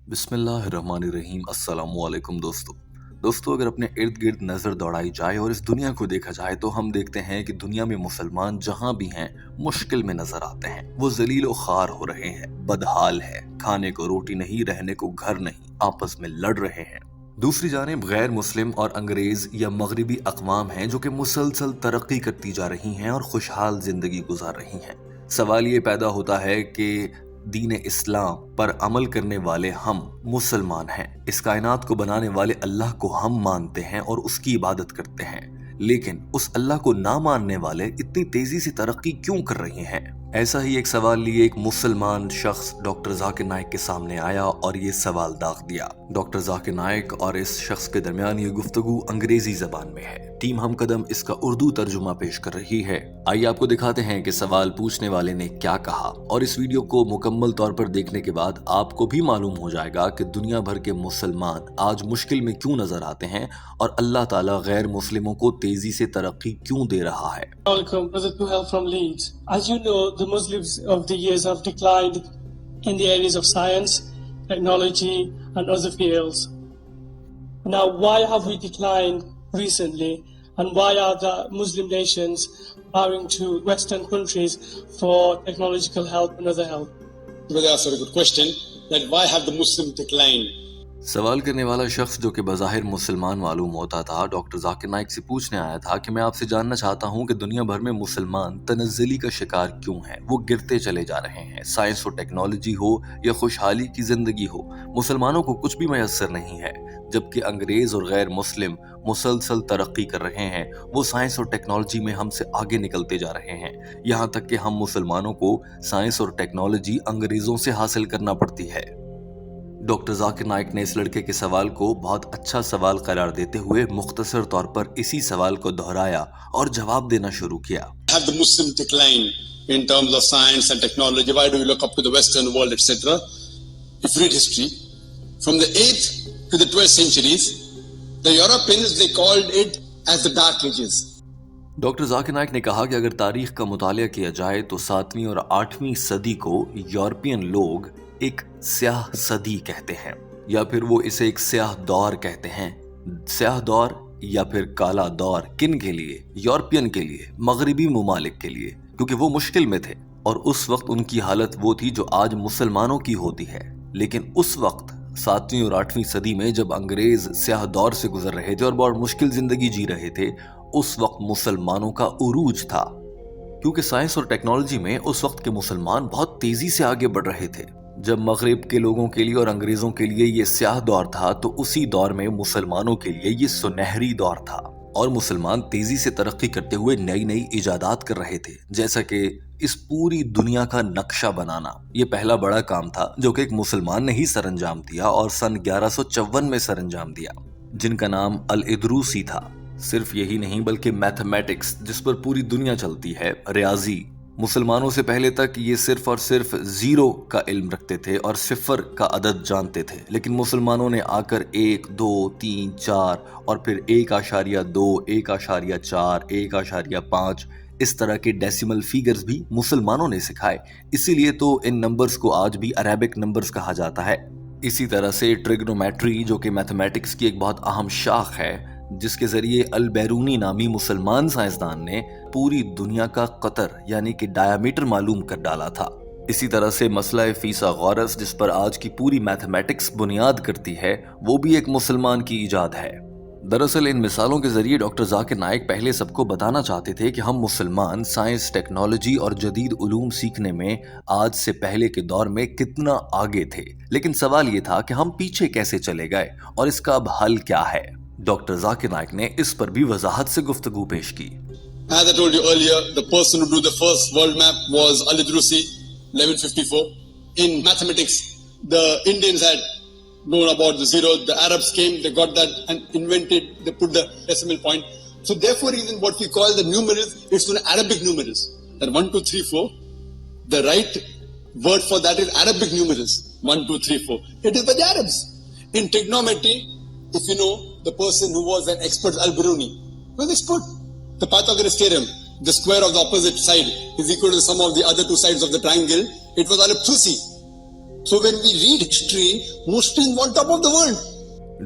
بسم اللہ الرحمن الرحیم۔ السلام علیکم دوستو اگر اپنے ارد گرد نظر دوڑائی جائے اور اس دنیا کو دیکھا جائے تو ہم دیکھتے ہیں کہ دنیا میں مسلمان جہاں بھی ہیں مشکل میں نظر آتے ہیں۔ وہ ذلیل و خوار ہو رہے ہیں، بدحال ہے، کھانے کو روٹی نہیں، رہنے کو گھر نہیں، آپس میں لڑ رہے ہیں۔ دوسری جانب غیر مسلم اور انگریز یا مغربی اقوام ہیں جو کہ مسلسل ترقی کرتی جا رہی ہیں اور خوشحال زندگی گزار رہی ہیں۔ سوال یہ پیدا ہوتا ہے کہ دین اسلام پر عمل کرنے والے ہم مسلمان ہیں، اس کائنات کو بنانے والے اللہ کو ہم مانتے ہیں اور اس کی عبادت کرتے ہیں، لیکن اس اللہ کو نہ ماننے والے اتنی تیزی سے ترقی کیوں کر رہے ہیں؟ ایسا ہی ایک سوال لیے ایک مسلمان شخص ڈاکٹر ذاکر نائک کے سامنے آیا اور یہ سوال داغ دیا۔ ڈاکٹر ذاکر نائک اور اس شخص کے درمیان یہ گفتگو انگریزی زبان میں ہے۔ ٹیم ہم قدم اس کا اردو ترجمہ پیش کر رہی ہے۔ آئیے آپ کو دکھاتے ہیں کہ سوال پوچھنے والے نے کیا کہا، اور اس ویڈیو کو مکمل طور پر دیکھنے کے بعد آپ کو بھی معلوم ہو جائے گا کہ دنیا بھر کے مسلمان آج مشکل میں کیوں نظر آتے ہیں اور اللہ تعالیٰ غیر مسلموں کو تیزی سے ترقی کیوں دے رہا ہے۔ Welcome, Brother Tuhel from Leeds. As you know, the Muslims of the years have declined in the areas of science, technology, and other fields. Now, why have we declined recently, and why are the Muslim nations bowing to Western countries for technological help and other help? Brother asked a very good question, that why have the Muslims declined? سوال کرنے والا شخص جو کہ بظاہر مسلمان معلوم ہوتا تھا، ڈاکٹر ذاکر نائک سے پوچھنے آیا تھا کہ میں آپ سے جاننا چاہتا ہوں کہ دنیا بھر میں مسلمان تنزلی کا شکار کیوں ہیں؟ وہ گرتے چلے جا رہے ہیں، سائنس و ٹیکنالوجی ہو یا خوشحالی کی زندگی ہو، مسلمانوں کو کچھ بھی میسر نہیں ہے، جبکہ انگریز اور غیر مسلم مسلسل ترقی کر رہے ہیں۔ وہ سائنس اور ٹیکنالوجی میں ہم سے آگے نکلتے جا رہے ہیں، یہاں تک کہ ہم مسلمانوں کو سائنس اور ٹیکنالوجی انگریزوں سے حاصل کرنا پڑتی ہے۔ ڈاکٹر ذاکر نائک نے اس لڑکے کے سوال کو بہت اچھا سوال قرار دیتے ہوئے مختصر طور پر اسی سوال کو دہرایا اور جواب دینا شروع کیا۔ Have the Muslims declined in terms of science and technology? Why do we look up to the Western world, etc.? If you read history, from the 8th to the 12th centuries, the Europeans, they called it as the Dark Ages. Doctor Zakir Naik نے کہا کہ اگر تاریخ کا مطالعہ کیا جائے تو 7ویں اور 8ویں صدی کو یورپین لوگ ایک سیاہ صدی کہتے ہیں، یا پھر وہ اسے ایک سیاہ دور کہتے ہیں۔ سیاہ دور یا پھر کالا دور کن کے لیے؟ یورپین کے لیے، مغربی ممالک کے لیے، کیونکہ وہ مشکل میں تھے اور اس وقت ان کی حالت وہ تھی جو آج مسلمانوں کی ہوتی ہے۔ لیکن اس وقت 7ویں اور 8ویں صدی میں جب انگریز سیاہ دور سے گزر رہے تھے اور بہت مشکل زندگی جی رہے تھے، اس وقت مسلمانوں کا عروج تھا، کیونکہ سائنس اور ٹیکنالوجی میں اس وقت کے مسلمان بہت تیزی سے آگے بڑھ رہے تھے۔ جب مغرب کے لوگوں کے لیے اور انگریزوں کے لیے یہ سیاہ دور تھا تو اسی دور میں مسلمانوں کے لیے یہ سنہری دور تھا، اور مسلمان تیزی سے ترقی کرتے ہوئے نئی نئی ایجادات کر رہے تھے، جیسا کہ اس پوری دنیا کا نقشہ بنانا۔ یہ پہلا بڑا کام تھا جو کہ ایک مسلمان نے ہی سر انجام دیا اور سن 1154 میں سر انجام دیا، جن کا نام الادروسی تھا۔ صرف یہی نہیں بلکہ میتھمیٹکس، جس پر پوری دنیا چلتی ہے، ریاضی، مسلمانوں سے پہلے تک یہ صرف اور صرف 0 کا علم رکھتے تھے اور 0 کا عدد جانتے تھے، لیکن مسلمانوں نے آ کر 1 2 3 4 اور پھر 1.2 1.4 1.5 اس طرح کے ڈیسیمل فیگرز بھی مسلمانوں نے سکھائے۔ اسی لیے تو ان نمبرز کو آج بھی عربک نمبرز کہا جاتا ہے۔ اسی طرح سے ٹریگنومیٹری، جو کہ میتھمیٹکس کی ایک بہت اہم شاخ ہے، جس کے ذریعے البیرونی نامی مسلمان سائنسدان نے پوری دنیا کا قطر یعنی کہ ڈایامیٹر معلوم کر ڈالا تھا۔ اسی طرح سے مسئلہ فیثاغورس، جس پر آج کی پوری میتھمیٹکس بنیاد کرتی ہے، وہ بھی ایک مسلمان کی ایجاد ہے۔ دراصل ان مثالوں کے ذریعے ڈاکٹر ذاکر نائک پہلے سب کو بتانا چاہتے تھے کہ ہم مسلمان سائنس، ٹیکنالوجی اور جدید علوم سیکھنے میں آج سے پہلے کے دور میں کتنا آگے تھے، لیکن سوال یہ تھا کہ ہم پیچھے کیسے چلے گئے اور اس کا اب حل کیا ہے۔ ڈاکٹر ذاکر نائک نے اس پر بھی وضاحت سے گفتگو پیش کی۔ As I told you earlier, the person who drew the first world map was Al-Idrusi, 1154. In mathematics, the Indians had known about the zero. The Arabs came, they got that and invented, they put the decimal point. So therefore, even what we call the numerals, it's an Arabic numerals. That 1, 2, 3, 4. The right word for that is Arabic numerals. 1, 2, 3, 4. It is by the Arabs. In trigonometry, if you know, the person who was an expert, Al-Biruni, was expert. The Pythagoras theorem, the square of the opposite side is equal to the sum of the other two sides of the triangle. It was Al-Ibtusi. So when we read history, Muslims want top of the world.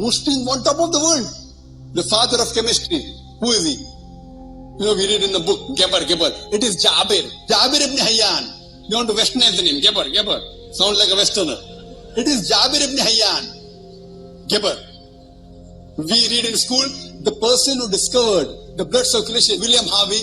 Muslims want top of the world. The father of chemistry, who is he? You know, we read in the book Geber. It is Jabir ibn Hayyan. You want to westernize the name, Geber. Sounds like a westerner. It is Jabir ibn Hayyan. Geber. We read in school, the person who discovered the blood circulation, William Harvey.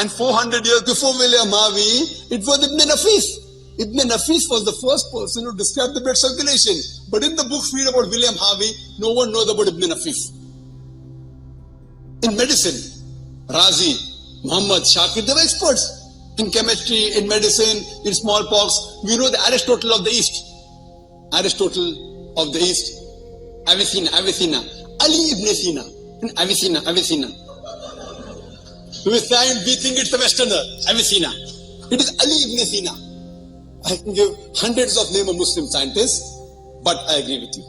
And 400 years before William Harvey, it was Ibn Nafis. Ibn Nafis was the first person who described the blood circulation. But in the books we read about William Harvey, no one knows about Ibn Nafis. In medicine, Razi, Muhammad, Shakir, they were experts. In chemistry, in medicine, in smallpox, we know the Aristotle of the East. Aristotle of the East. Avicenna. Ali Ibn Sina. Avicenna. We think it's the Westerner, Avicenna. It is Ali Ibn Sina. I can give hundreds of names of Muslim scientists, but I agree with you.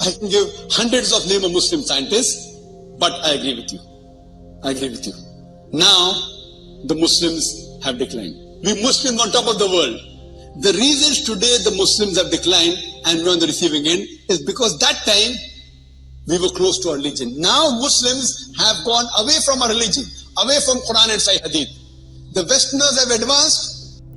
I can give hundreds of names of Muslim scientists, but I agree with you. Now the Muslims have declined. We Muslims on top of the world. The reasons today the Muslims have declined and we're on the receiving end is because that time we were close to our religion. Now Muslims have gone away from our religion, away from Quran and Sahih Hadith. The Westerners have advanced.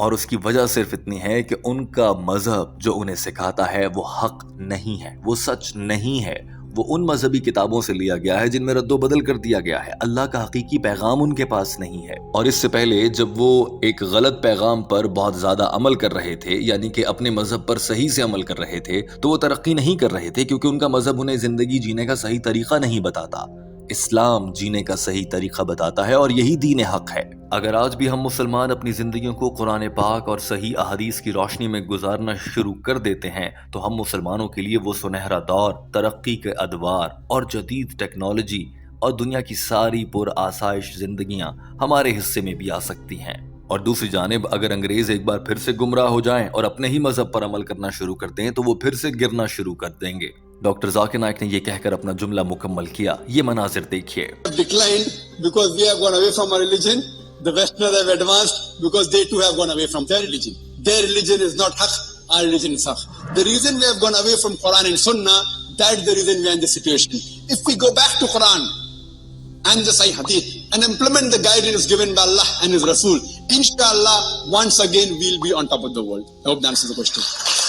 اور اس کی وجہ صرف اتنی ہے کہ ان کا مذہب جو انہیں سکھاتا ہے وہ حق نہیں ہے، وہ سچ نہیں ہے، وہ ان مذہبی کتابوں سے لیا گیا ہے جن میں رد و بدل کر دیا گیا ہے، اللہ کا حقیقی پیغام ان کے پاس نہیں ہے۔ اور اس سے پہلے جب وہ ایک غلط پیغام پر بہت زیادہ عمل کر رہے تھے، یعنی کہ اپنے مذہب پر صحیح سے عمل کر رہے تھے، تو وہ ترقی نہیں کر رہے تھے کیونکہ ان کا مذہب انہیں زندگی جینے کا صحیح طریقہ نہیں بتاتا۔ اسلام جینے کا صحیح طریقہ بتاتا ہے اور یہی دین حق ہے۔ اگر آج بھی ہم مسلمان اپنی زندگیوں کو قرآن پاک اور صحیح احادیث کی روشنی میں گزارنا شروع کر دیتے ہیں تو ہم مسلمانوں کے لیے وہ سنہرا دور، ترقی کے ادوار اور جدید ٹیکنالوجی اور دنیا کی ساری پر آسائش زندگیاں ہمارے حصے میں بھی آ سکتی ہیں۔ اور دوسری جانب اگر انگریز ایک بار پھر سے گمراہ ہو جائیں اور اپنے ہی مذہب پر عمل کرنا شروع کر دیں تو وہ پھر سے گرنا شروع کر دیں گے۔ ڈاکٹر ذاکر نائک نے یہ کہہ کر اپنا جملہ مکمل کیا، یہ مناظر دیکھیے۔ Declined because we have gone away from our religion. The Westerners have advanced because they too have gone away from their religion. Their religion is not haq, our religion is haq. The reason we have gone away from Quran and Sunnah, that's the reason we are in this situation. If we go back to Quran and the Sahih Hadith and implement the guidance given by Allah and His Rasul, inshallah, once again we'll be on top of the world. I hope that answers the question.